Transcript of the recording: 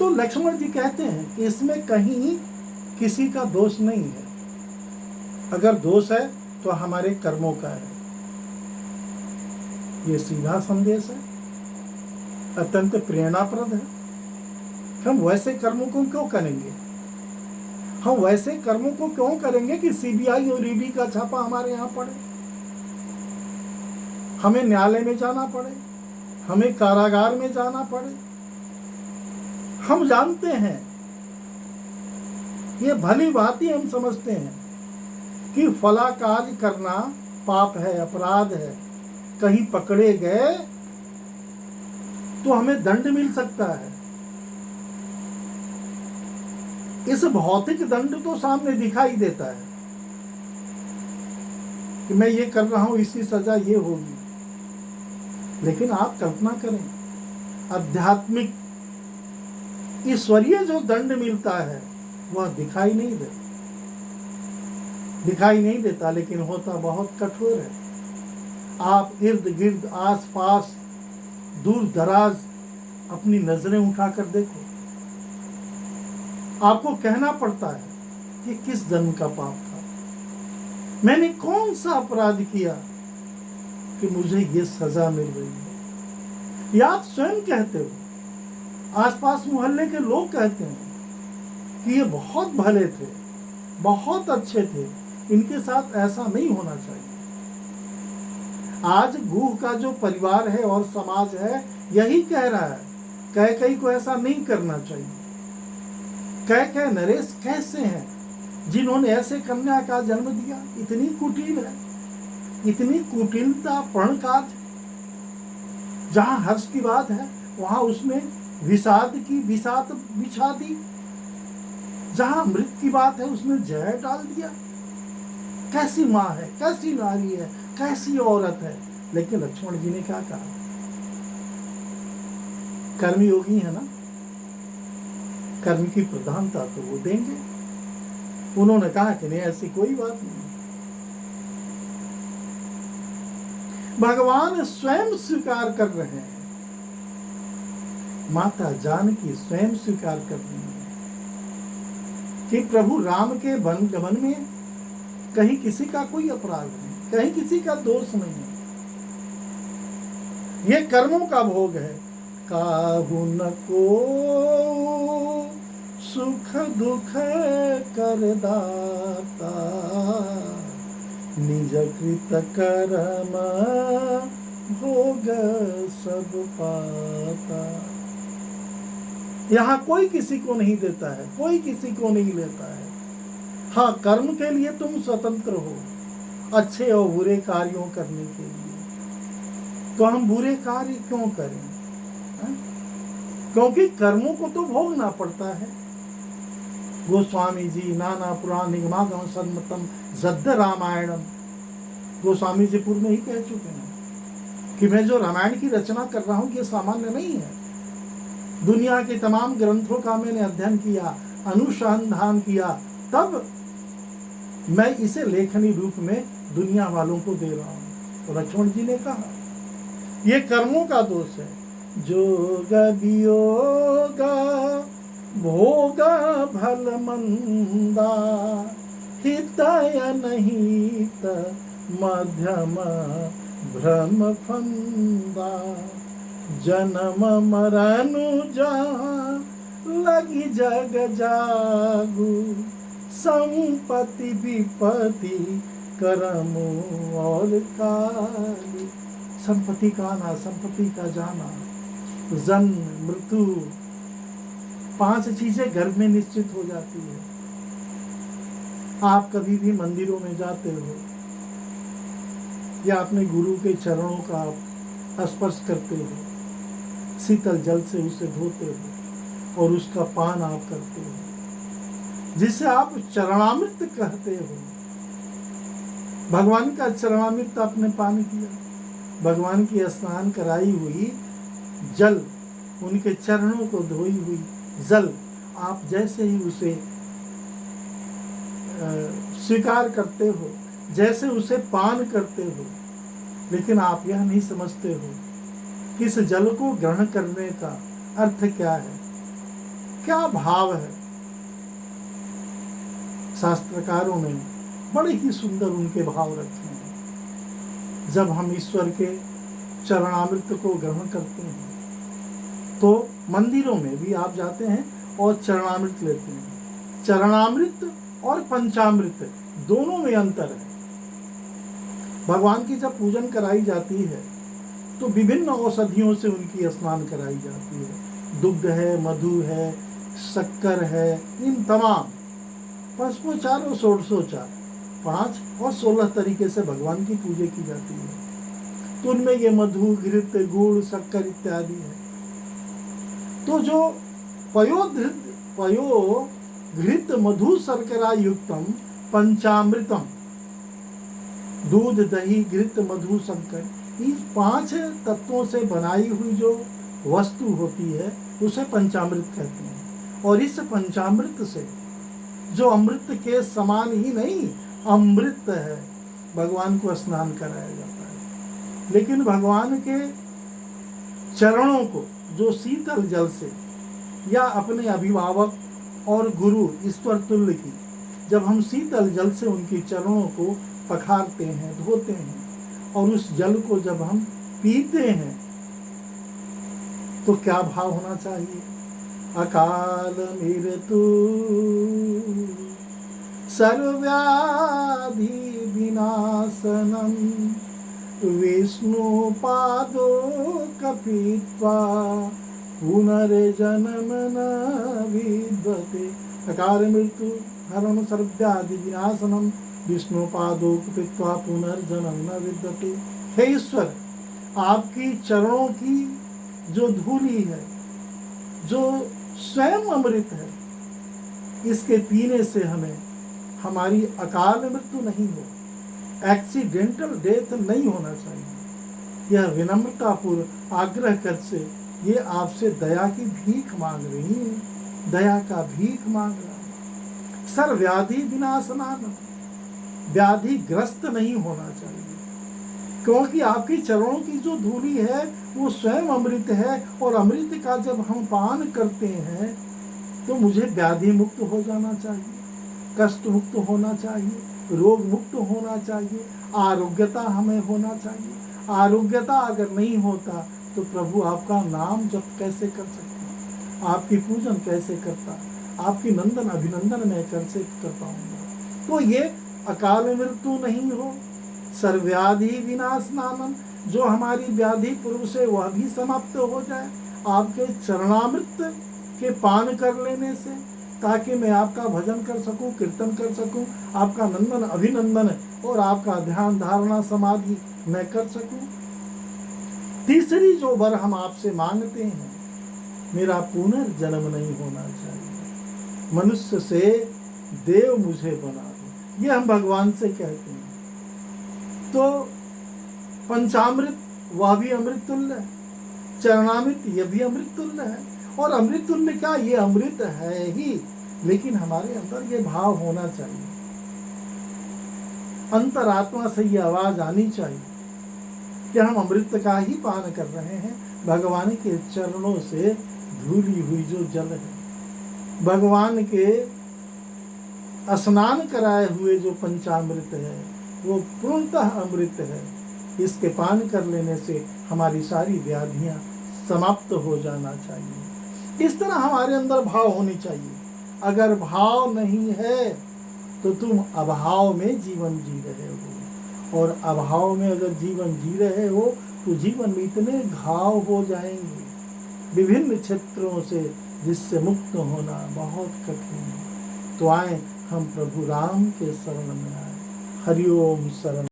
तो लक्ष्मण जी कहते हैं कि इसमें कहीं किसी का दोष नहीं है। अगर दोष है तो हमारे कर्मों का है। ये सीधा संदेश है, अत्यंत प्रेरणाप्रद है। हम वैसे कर्मों को क्यों करेंगे? हम वैसे कर्मों को क्यों करेंगे कि सीबीआई और ईडी का छापा हमारे यहाँ पड़े, हमें न्यायालय में जाना पड़े, हमें कारागार में जाना पड़े? हम जानते हैं, ये भली भांति हम समझते हैं कि फला कार्य करना पाप है, अपराध है। कहीं पकड़े गए तो हमें दंड मिल सकता है। इस भौतिक दंड तो सामने दिखाई देता है कि मैं ये कर रहा हूं, इसकी सजा ये होगी। लेकिन आप कल्पना करें, आध्यात्मिक ईश्वरीय जो दंड मिलता है वह दिखाई नहीं देता, लेकिन होता बहुत कठोर है। आप इर्द गिर्द, आस पास, दूर दराज अपनी नजरें उठाकर देखो, आपको कहना पड़ता है कि किस जन्म का पाप था, मैंने कौन सा अपराध किया कि मुझे ये सजा मिल रही है। या आप स्वयं कहते हो, आसपास मोहल्ले के लोग कहते हैं कि ये बहुत भले थे, बहुत अच्छे थे, इनके साथ ऐसा नहीं होना चाहिए। आज गुह का जो परिवार है और समाज है यही कह रहा है, कैकेयी को ऐसा नहीं करना चाहिए। कैकेयी नरेश कैसे हैं जिन्होंने ऐसे कन्या का जन्म दिया? इतनी कुटिल है, इतनी कुटिलता पूर्ण कार्य। जहां हर्ष की बात है वहां उसमें विषाद बिछा दी, जहां अमृत की बात है उसमें जहर डाल दिया। कैसी माँ है, कैसी नारी है, कैसी औरत है। लेकिन लक्ष्मण जी ने क्या कहा? कर्मयोगी है ना, कर्म की प्रधानता तो वो देंगे। उन्होंने कहा कि नहीं, ऐसी कोई बात नहीं। भगवान स्वयं स्वीकार कर रहे हैं, माता जानकी स्वयं स्वीकार कर रही है कि प्रभु राम के वन गमन में कहीं किसी का कोई अपराध नहीं, कहीं किसी का दोष नहीं है। ये कर्मों का भोग है। काहू न को सुख दुख कर दाता, निज कृत कर्म भोग सब पाता। यहाँ कोई किसी को नहीं देता है, कोई किसी को नहीं लेता है। हाँ, कर्म के लिए तुम स्वतंत्र हो, अच्छे और बुरे कार्यों करने के लिए। तो हम बुरे कार्य क्यों करें? क्योंकि कर्मों को तो भोगना पड़ता है। गोस्वामी जी नाना पुराण निगमागम सन्मतम जद्द रामायणम, गोस्वामी जी पूर्व में ही कह चुके हैं कि मैं जो रामायण की रचना कर रहा हूं ये सामान्य नहीं है। दुनिया के तमाम ग्रंथों का मैंने अध्ययन किया, अनुसंधान किया, तब मैं इसे लेखनी रूप में दुनिया वालों को दे रहा हूं। तो लक्ष्मण जी ने कहा ये कर्मों का दोष है। जोग वियोग भोग भल मंदा, हितय नहित मध्यम भ्रम फंदा। जन्म मरनु जहाँ लगी जग जागु, संपत्ति विपत्ति कर्म और काल। संपत्ति का आना, संपत्ति का जाना, जन्म मृत्यु, 5 चीजें घर में निश्चित हो जाती है। आप कभी भी मंदिरों में जाते हो या अपने गुरु के चरणों का स्पर्श करते हो, शीतल जल से उसे धोते हो और उसका पान आप करते हो, जिसे आप चरणामृत कहते हो। भगवान का चरणामृत आपने पान किया, भगवान की स्नान कराई हुई जल, उनके चरणों को धोई हुई जल, आप जैसे ही उसे स्वीकार करते हो, जैसे उसे पान करते हो, लेकिन आप यह नहीं समझते हो कि इस जल को ग्रहण करने का अर्थ क्या है। क्या भाव है। शास्त्रकारों ने बड़े ही सुंदर उनके भाव रखे हैं। जब हम ईश्वर के चरणामृत को ग्रहण करते हैं तो मंदिरों में भी आप जाते हैं और चरणामृत लेते हैं। चरणामृत और पंचामृत दोनों में अंतर है। भगवान की जब पूजन कराई जाती है तो विभिन्न औषधियों से उनकी स्नान कराई जाती है। दुग्ध है, मधु है, शक्कर है, इन तमाम 504 और 1604 5 और 16 तरीके से भगवान की पूजा की जाती है। तो उनमें ये मधु, घृत, गुड़, शक्कर इत्यादि है। तो जो पयो घृत मधु शर्करा युक्तम पंचामृतम, दूध, दही, घृत, मधु, शक्कर, इस 5 तत्वों से बनाई हुई जो वस्तु होती है उसे पंचामृत कहते हैं। और इस पंचामृत से जो अमृत के समान ही नहीं अमृत है, भगवान को स्नान कराया जाता है। लेकिन भगवान के चरणों को जो शीतल जल से या अपने अभिभावक और गुरु ईश्वर तुल्य की जब हम शीतल जल से उनके चरणों को पखारते हैं, धोते हैं और उस जल को जब हम पीते हैं तो क्या भाव होना चाहिए। अकाल मृत्यु सर्वव्याधि विनाशनम विष्णु पादो कपीत्वा पुनर्जन्म न विद्यते। अकाल मृत्यु हरण सर्वव्याधि विनाशनम विष्णु पादो कपीत्वा पुनर्जन्म न विद्यते। हे ईश्वर, आपकी चरणों की जो धूली है, जो स्वयं अमृत है, इसके पीने से हमें हमारी अकाल मृत्यु नहीं हो, एक्सीडेंटल डेथ नहीं होना चाहिए। यह विनम्रतापूर्वक आग्रह कर से ये आपसे दया की भीख मांग रही है, दया का भीख मांग रहा है। सर्वव्याधि विनाशनान, व्याधि ग्रस्त नहीं होना चाहिए, क्योंकि आपकी चरणों की जो धूली है वो स्वयं अमृत है। और अमृत का जब हम पान करते हैं तो मुझे व्याधि मुक्त हो जाना चाहिए, कष्ट मुक्त होना चाहिए, रोग मुक्त होना चाहिए, आरोग्यता हमें होना चाहिए। आरोग्यता अगर नहीं होता तो प्रभु आपका नाम जप कैसे कर सकता, आपकी पूजन कैसे करता, आपकी नंदन अभिनंदन मैं कैसे कर पाऊंगा। तो ये अकाल मृत्यु नहीं हो, सर्वव्याधि विनाशनानम, जो हमारी व्याधि पूर्व से वह भी समाप्त हो जाए आपके चरणामृत के पान कर लेने से, ताकि मैं आपका भजन कर सकूं, कीर्तन कर सकूं, आपका नंदन अभिनंदन और आपका ध्यान धारणा समाधि मैं कर सकूं। तीसरी जो वर हम आपसे मांगते हैं, मेरा पुनर्जन्म नहीं होना चाहिए, मनुष्य से देव मुझे बना दो, ये हम भगवान से कहते हैं। तो पंचामृत वह भी अमृत तुल्य है, चरणामृत यह भी अमृत तुल्य है। और अमृत तुल्य का ये अमृत है ही, लेकिन हमारे अंदर ये भाव होना चाहिए, अंतरात्मा से ये आवाज आनी चाहिए कि हम अमृत का ही पान कर रहे हैं। भगवान के चरणों से धुली हुई जो जल है, भगवान के स्नान कराए हुए जो पंचामृत है वो पूर्णतः अमृत है। इसके पान कर लेने से हमारी सारी व्याधियां समाप्त हो जाना चाहिए। इस तरह हमारे अंदर भाव होनी चाहिए। अगर भाव नहीं है तो तुम अभाव में जीवन जी रहे हो, और अभाव में अगर जीवन जी रहे हो तो जीवन में इतने घाव हो जाएंगे विभिन्न क्षेत्रों से, जिससे मुक्त होना बहुत कठिन है। तो आए हम प्रभु राम के शरण में आए। हरि ओम शरण।